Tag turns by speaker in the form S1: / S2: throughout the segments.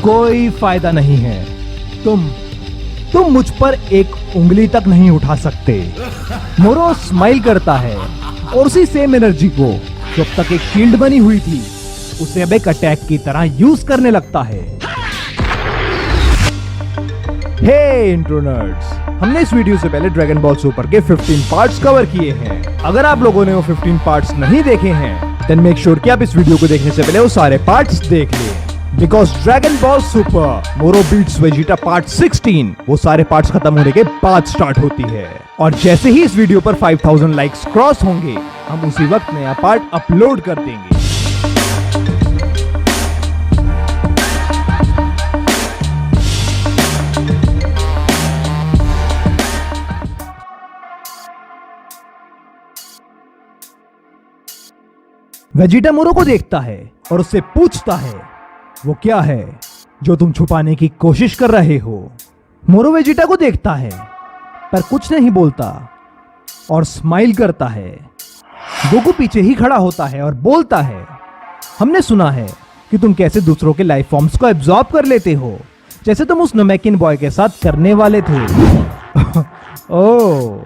S1: कोई फायदा नहीं है। तुम मुझ पर एक उंगली तक नहीं उठा सकते। मोरो स्माइल करता है और उसी सेम एनर्जी को जो अब तक एक शील्ड बनी हुई थी उसे अब एक अटैक की तरह यूज करने लगता है। हे इंट्रोनर्ड्स, हमने इस वीडियो से पहले ड्रैगन बॉल सुपर के 15 पार्ट्स कवर किए हैं। अगर आप लोगों ने वो 15 पार्ट्स नहीं देखे हैं देन मेक श्योर कि आप इस वीडियो को देखने से पहले वो सारे पार्ट्स देख लें। बिकॉज ड्रैगन बॉल सुपर मोरो बीट्स वेजिटा पार्ट 16 वो सारे पार्ट्स खत्म होने के बाद स्टार्ट होती है, और जैसे ही इस वीडियो पर 5000 लाइक्स क्रॉस होंगे हम उसी वक्त नया पार्ट अपलोड कर देंगे। वेजिटा मोरो को देखता है और उससे पूछता है वो क्या है जो तुम छुपाने की कोशिश कर रहे हो। मोरो वेजिटा को देखता है पर कुछ नहीं बोलता और स्माइल करता है। गोकू पीछे ही खड़ा होता है और बोलता है हमने सुना है कि तुम कैसे दूसरों के लाइफ फॉर्म्स को एब्जॉर्ब कर लेते हो, जैसे तुम उस नमेकिन बॉय के साथ करने वाले थे। ओह,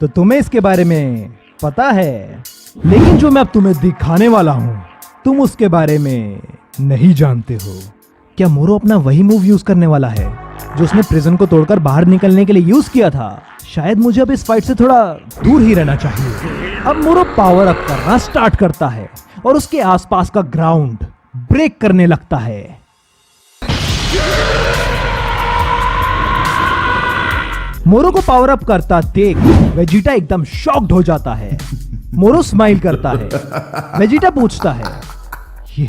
S1: तो तुम्हें इसके बारे में पता है, लेकिन जो मैं अब तुम्हें दिखाने वाला हूं तुम उसके बारे में नहीं जानते हो। क्या मोरो अपना वही मूव यूज करने वाला है जो उसने प्रिजन को तोड़कर बाहर निकलने के लिए यूज किया था? शायद मुझे अब इस फाइट से थोड़ा दूर ही रहना चाहिए। अब मोरो पावर अप करना स्टार्ट करता है और उसके आसपास का ग्राउंड ब्रेक करने लगता है। मोरो को पावर अप करता देख वेजिटा एकदम शॉक्ड हो जाता है। मोरो स्माइल करता है। वेजिटा पूछता है ये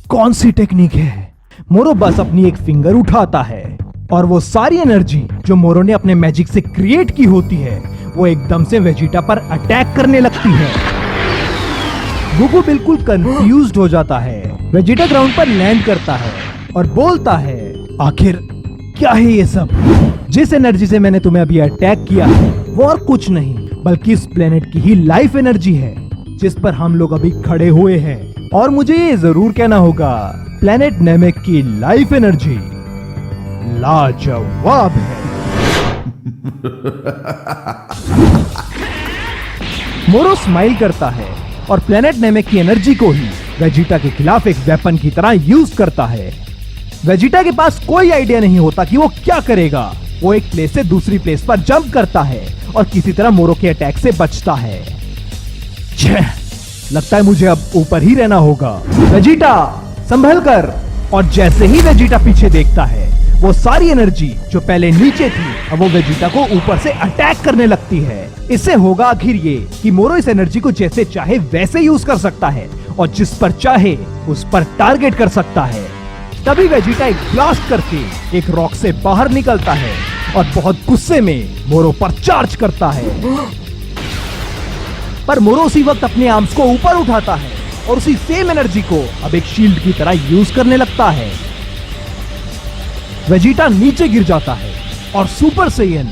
S1: कौन सी टेक्निक है? मोरो बस अपनी एक फिंगर उठाता है और वो सारी एनर्जी जो मोरो ने अपने मैजिक से क्रिएट की होती है वो एकदम से वेजिटा पर अटैक करने लगती है। गोकू बिल्कुल कंफ्यूज्ड हो जाता है। वेजिटा ग्राउंड पर लैंड करता है और बोलता है आखिर क्या है ये सब? जिस एनर्जी से मैंने तुम्हें अभी अटैक किया है वो और कुछ नहीं बल्कि इस प्लेनेट की ही लाइफ एनर्जी है जिस पर हम लोग अभी खड़े हुए हैं। और मुझे ये जरूर कहना होगा प्लेनेट नेमेक की लाइफ एनर्जी लाजवाब है। मोरो स्माइल करता है और प्लेनेट नेमेक की एनर्जी को ही वेजिटा के खिलाफ एक वेपन की तरह यूज करता है। वेजिटा के पास कोई आइडिया नहीं होता कि वो क्या करेगा। वो एक प्लेस से दूसरी प्लेस पर जंप करता है और किसी तरह मोरो के अटैक से बचता है। लगता है मुझे अब ऊपर ही रहना होगा। वेजिटा संभल कर। और जैसे ही वेजिटा पीछे देखता है वो सारी एनर्जी जो पहले नीचे थी अब वो वेजिटा को ऊपर से अटैक करने लगती है। इससे होगा आखिर ये कि मोरो इस एनर्जी को जैसे चाहे वैसे यूज कर सकता है और जिस पर चाहे उस पर टारगेट कर सकता है। तभी वेजिटा एक ब्लास्ट करके एक रॉक से बाहर निकलता है और बहुत गुस्से में मोरो पर चार्ज करता है। पर मोरो उसी वक्त अपने आर्म्स को ऊपर उठाता है और उसी सेम एनर्जी को अब एक शील्ड की तरह यूज करने लगता है। वेजिटा नीचे गिर जाता है और सुपर सैयन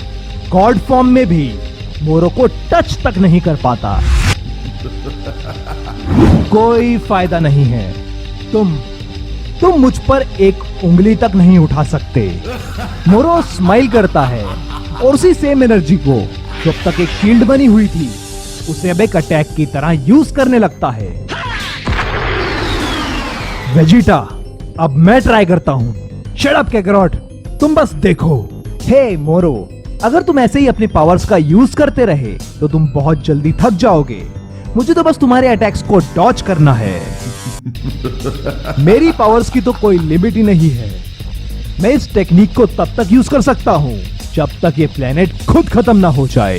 S1: गॉड फॉर्म में भी मोरो को टच तक नहीं कर पाता। कोई फायदा नहीं है। तुम मुझ पर एक उंगली तक नहीं उठा सकते। मोरो स्माइल करता है और उसी सेम एनर्जी को जो अब तक एक शील्ड बनी हुई थी उसे अब एक अटैक की तरह यूज करने लगता है। वेजिटा अब मैं ट्राई करता हूं। शट अप कैकरॉट, तुम बस देखो। हे मोरो, अगर तुम ऐसे ही अपने पावर्स का यूज करते रहे तो तुम बहुत जल्दी थक जाओगे। मुझे तो बस तुम्हारे अटैक्स को डॉज करना है। मेरी पावर्स की तो कोई लिमिट ही नहीं है। मैं इस टेक्निक को तब तक यूज कर सकता हूं जब तक ये प्लेनेट खुद खत्म ना हो जाए।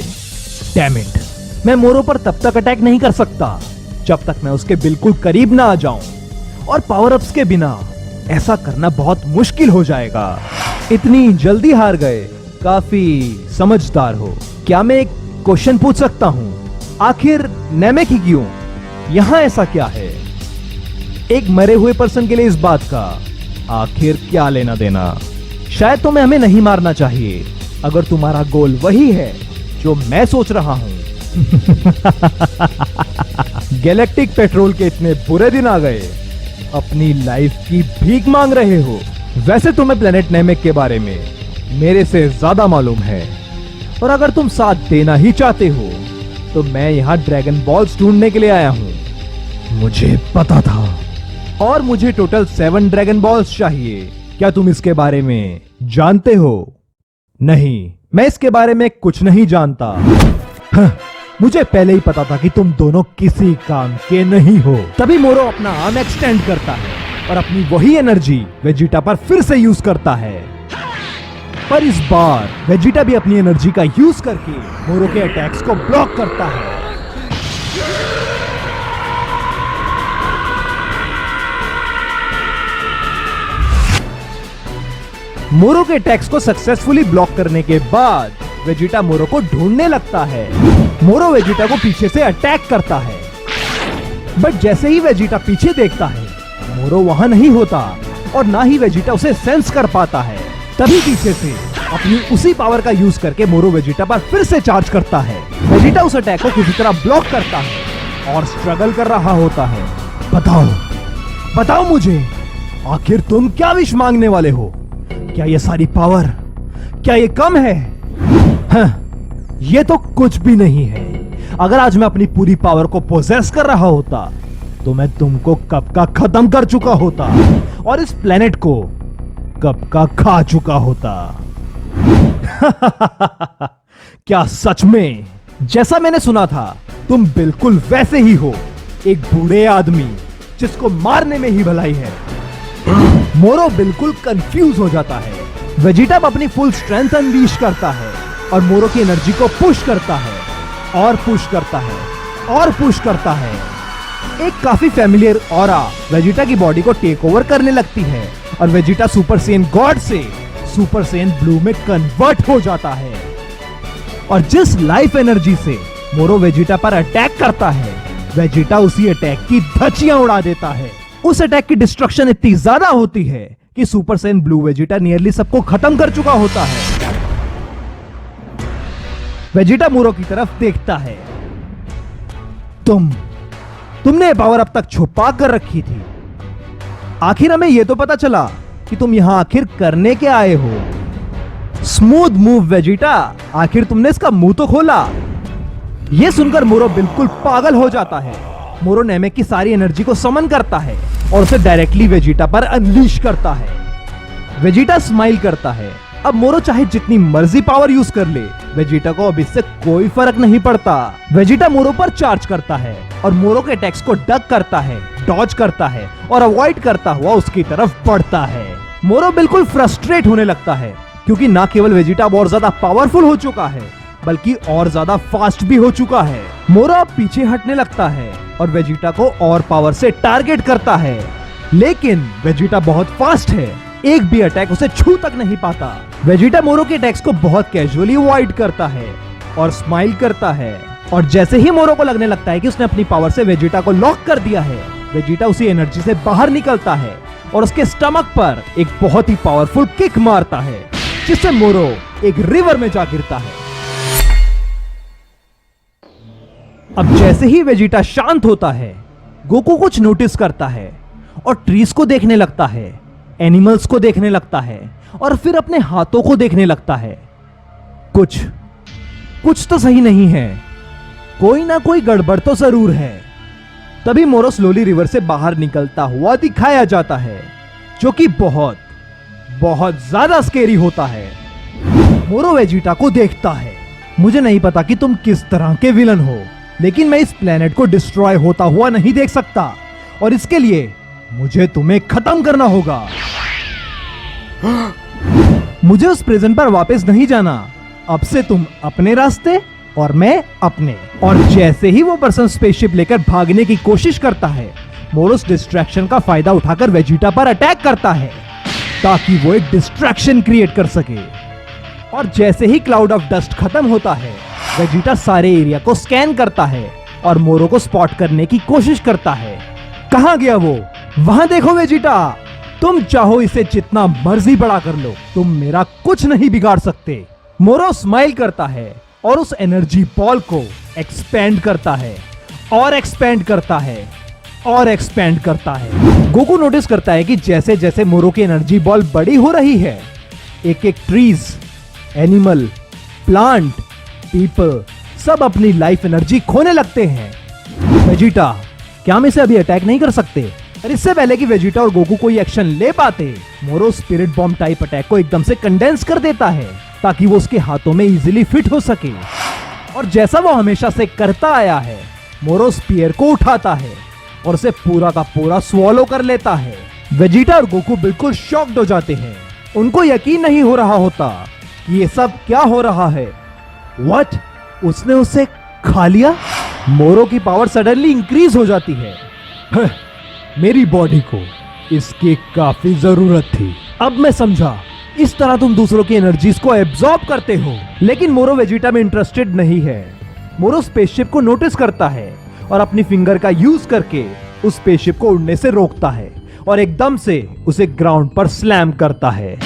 S1: डैम इट, मैं मोरो पर तब तक अटैक नहीं कर सकता जब तक मैं उसके बिल्कुल करीब ना आ जाऊं, और पावर अप्स के बिना ऐसा करना बहुत मुश्किल हो जाएगा। इतनी जल्दी हार गए, काफी समझदार हो। क्या मैं एक क्वेश्चन पूछ सकता हूं? आखिर नेमेक ही क्यों? यहां ऐसा क्या है? एक मरे हुए पर्सन के लिए इस बात का आखिर क्या लेना देना? शायद तुम्हें हमें नहीं मारना चाहिए अगर तुम्हारा गोल वही है जो मैं सोच रहा हूं। गैलेक्टिक पेट्रोल के इतने बुरे दिन आ गए अपनी लाइफ की भीख मांग रहे हो। वैसे तुम्हें प्लेनेट नेमेक के बारे में मेरे से ज्यादा मालूम है, और अगर तुम साथ देना ही चाहते हो तो मैं यहाँ ड्रैगन बॉल्स ढूंढने के लिए आया हूँ। मुझे पता था, और मुझे टोटल 7 ड्रैगन बॉल्स चाहिए। क्या तुम इसके बारे में जानते हो? नहीं, मैं इसके बारे में कुछ नहीं जानता। मुझे पहले ही पता था कि तुम दोनों किसी काम के नहीं हो। तभी मोरो अपना आर्म एक्सटेंड करता है और अपनी वही एनर्जी वेजिटा पर फिर से यूज करता है। पर इस बार वेजिटा भी अपनी एनर्जी का यूज करके मोरो के अटैक्स को ब्लॉक करता है। मोरो के अटैक्स को सक्सेसफुली ब्लॉक करने के बाद वेजिटा मोरो को ढूंढने लगता है। मोरो वेजिटा को पीछे से अटैक करता है, बट जैसे ही वेजिटा पीछे देखता है मोरो वहां नहीं होता और ना ही वेजिटा उसे सेंस कर पाता है। तभी पीछे से अपनी उसी पावर का यूज करके मोरो वेजिटा पर फिर से चार्ज करता है। वेजिटा उस अटैक को किसी तरह ब्लॉक करता है और स्ट्रगल कर रहा होता है। बताओ मुझे, आखिर तुम क्या विश मांगने वाले हो? क्या ये सारी पावर, क्या ये कम है? ये तो कुछ भी नहीं है। अगर आज मैं अपनी पूरी पावर को पोजेस कर रहा होता तो मैं तुमको कब का खत्म कर चुका होता और इस प्लेनेट को कब का खा चुका होता। क्या सच में, जैसा मैंने सुना था, तुम बिल्कुल वैसे ही हो, एक बूढ़े आदमी जिसको मारने में ही भलाई है। मोरो बिल्कुल कंफ्यूज हो जाता है। वेजिटा अपनी फुल स्ट्रेंथ अनलीश करता है और मोरो की एनर्जी को पुश करता है और पुश करता है और पुश करता है। एक काफी फैमिलियर ऑरा वेजिटा की बॉडी को टेक ओवर करने लगती है और वेजिटा सुपर सेन गॉड से सुपर सेन ब्लू में कन्वर्ट हो जाता है। और जिस लाइफ एनर्जी से मोरो वेजिटा पर अटैक करता है, वेजिटा उसी अटैक की धज्जियां उड़ा देता है। उस अटैक की डिस्ट्रक्शन इतनी ज्यादा होती है कि super Sen blue Vegeta nearly सबको खत्म कर चुका होता है। वेजिटा मोरो की तरफ देखता है। तुमने पावर अब तक छुपा कर रखी थी। आखिर हमें यह तो पता चला कि तुम यहां आखिर करने के आए हो। स्मूथ मूव वेजिटा, आखिर तुमने इसका मुंह तो खोला। यह सुनकर मोरो बिल्कुल पागल हो जाता है। मोरो नेमेक की सारी एनर्जी को समन करता है और उसे डायरेक्टली वेजिटा पर अनलीश करता है। वेजिटा स्माइल करता है। अब मोरो चाहे जितनी मर्जी पावर यूज कर ले, वेजिटा को अब इससे कोई फर्क नहीं पड़ता। वेजिटा मोरो पर चार्ज करता है और मोरो के अटैक्स को डक करता है, डॉज करता है और अवॉइड करता हुआ उसकी तरफ बढ़ता है। मोरो बिल्कुल फ्रस्ट्रेट होने लगता है क्योंकि ना केवल वेजिटा और ज्यादा पावरफुल हो चुका है बल्कि और ज्यादा फास्ट भी हो चुका है। मोरो अब पीछे हटने लगता है और वेजिटा को और पावर से टारगेट करता है, लेकिन वेजिटा बहुत फास्ट है, एक भी अटैक उसे छू तक नहीं पाता। वेजिटा मोरो के अटैक्स को बहुत कैजुअली अवॉइड करता है और स्माइल करता है। और जैसे ही मोरो को लगने लगता है कि उसने अपनी पावर से वेजिटा को लॉक कर दिया है, वेजिटा उसी एनर्जी से बाहर निकलता है और उसके स्टमक पर एक बहुत ही पावरफुल किक मारता है, जिससे मोरो एक रिवर में जा गिरता है। अब जैसे ही वेजिटा शांत होता है, गोकू कुछ नोटिस करता है और ट्रीज को देखने लगता है, एनिमल्स को देखने लगता है और फिर अपने हाथों को देखने लगता है। कुछ तो सही नहीं है, कोई ना कोई गड़बड़ तो जरूर है। तभी मोरो स्लोली रिवर से बाहर निकलता हुआ दिखाया जाता है, जो कि बहुत बहुत ज्यादा स्केरी होता है। मोरो वेजिटा को देखता है। मुझे नहीं पता कि तुम किस तरह के विलन हो, लेकिन मैं इस प्लेनेट को डिस्ट्रॉय होता हुआ नहीं देख सकता और इसके लिए मुझे तुम्हें खत्म करना होगा। मुझे उस प्रिजन पर वापस नहीं जाना। अब से तुम अपने रास्ते और मैं अपने। और जैसे ही वो पर्सन स्पेसशिप लेकर भागने की कोशिश करता है, मोरो उस डिस्ट्रैक्शन का फायदा उठाकर वेजिटा पर अटैक करता है ताकि वो एक डिस्ट्रैक्शन क्रिएट कर सके। और जैसे ही क्लाउड ऑफ डस्ट खत्म होता है, वेजिटा सारे एरिया को स्कैन करता है और मोरो को स्पॉट करने की कोशिश करता है। कहां गया वो? वहां देखो वेजिटा, तुम चाहो इसे जितना मर्जी बड़ा कर लो, तुम मेरा कुछ नहीं बिगाड़ सकते। मोरो स्माइल करता है और उस एनर्जी बॉल को एक्सपेंड करता है और एक्सपेंड करता है और एक्सपेंड करता है। गोकू नोटिस करता है कि जैसे जैसे मोरो की एनर्जी बॉल बड़ी हो रही है, एक एक ट्रीज, एनिमल, प्लांट, पीपल सब अपनी लाइफ एनर्जी खोने लगते हैं। वेजिटा, क्या हम इसे अभी अटैक नहीं कर सकते? और इससे पहले कि वेजिटा और गोकू कोई एक्शन ले पाते, मोरो स्पिरिट बॉम्ब टाइप अटैक को एकदम से कंडेंस कर देता है ताकि वो उसके हाथों में इजीली फिट हो सके। और जैसा वो हमेशा से करता आया है, मोरो स्पीयर को उठाता है और उसे पूरा का पूरा स्वॉलो कर लेता है। वेजिटा और गोकू बिल्कुल शॉक्ड हो जाते हैं। उनको यकीन नहीं हो रहा होता कि ये सब क्या हो रहा है। व्हाट? उसने उसे खा लिया? मोरो की पावर सडनली इंक्रीज हो जाती है। मेरी बॉडी को इसकी काफी जरूरत थी। अब मैं समझा, इस तरह तुम दूसरों की एनर्जीज को एब्जॉर्ब करते हो। लेकिन मोरो वेजिटा में इंटरेस्टेड नहीं है। मोरो स्पेसशिप को नोटिस करता है और अपनी फिंगर का यूज करके उस स्पेसशिप को उड़ने से रोकता है और एकदम से उसे ग्राउंड पर स्लैम करता है।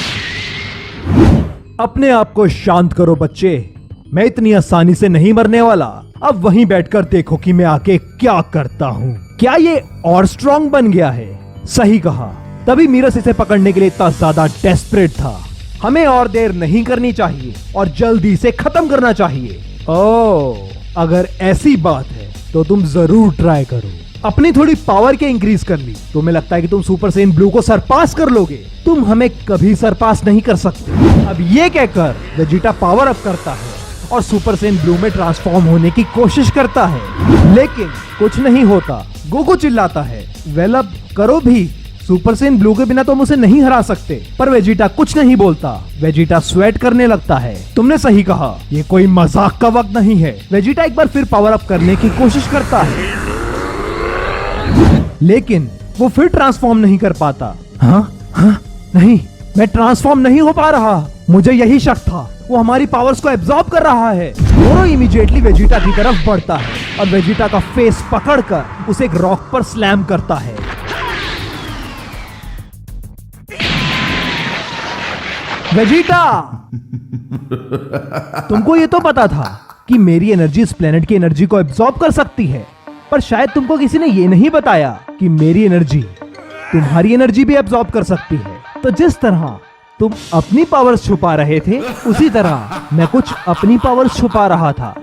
S1: अपने आप को शांत करो बच्चे, मैं इतनी आसानी से नहीं मरने वाला। अब वहीं बैठकर देखो कि मैं आके क्या करता हूँ। क्या ये और स्ट्रॉन्ग बन गया है? सही कहा। तभी मीरस इसे पकड़ने के लिए इतना ज्यादा डेस्परेट था। हमें और देर नहीं करनी चाहिए और जल्दी से खत्म करना चाहिए। ओह, अगर ऐसी बात है तो तुम जरूर ट्राई करो। अपनी थोड़ी पावर के इंक्रीज कर ली, तुम्हें लगता है कि तुम सुपर सेन ब्लू को सरपास कर लोगे? तुम हमें कभी सरपास नहीं कर सकते। अब ये कहकर वेजिटा पावर अप करता है और सुपर सेन ब्लू में ट्रांसफॉर्म होने की कोशिश करता है, लेकिन कुछ नहीं होता। गोकू चिल्लाता है, वेल अब करो भी, सुपर सेन ब्लू के बिना तो हम उसे नहीं हरा सकते। पर वेजिटा कुछ नहीं बोलता। वेजिटा स्वेट करने लगता है। तुमने सही कहा, ये कोई मजाक का वक्त नहीं है। वेजिटा एक बार फिर पावर अप करने की कोशिश करता है, लेकिन वो फिर ट्रांसफॉर्म नहीं कर पाता। हाँ, नहीं, मैं ट्रांसफॉर्म नहीं हो पा रहा। मुझे यही शक था, वो हमारी पावर्स को एब्जॉर्ब कर रहा है। मोरो इमीडिएटली वेजिटा की तरफ बढ़ता है और वेजिटा का फेस पकड़कर उसे एक रॉक पर स्लैम करता है। वेजिटा, तुमको ये तो पता था कि मेरी एनर्जी इस प्लेनेट की एनर्जी को एब्जॉर्ब कर सकती है, पर शायद तुमको किसी ने ये नहीं बताया कि मेरी एनर्जी तुम्हारी एनर्जी भी एब्जॉर्ब कर सकती है। तो जिस तरह तुम अपनी पावर्स छुपा रहे थे, उसी तरह मैं कुछ अपनी पावर्स छुपा रहा था।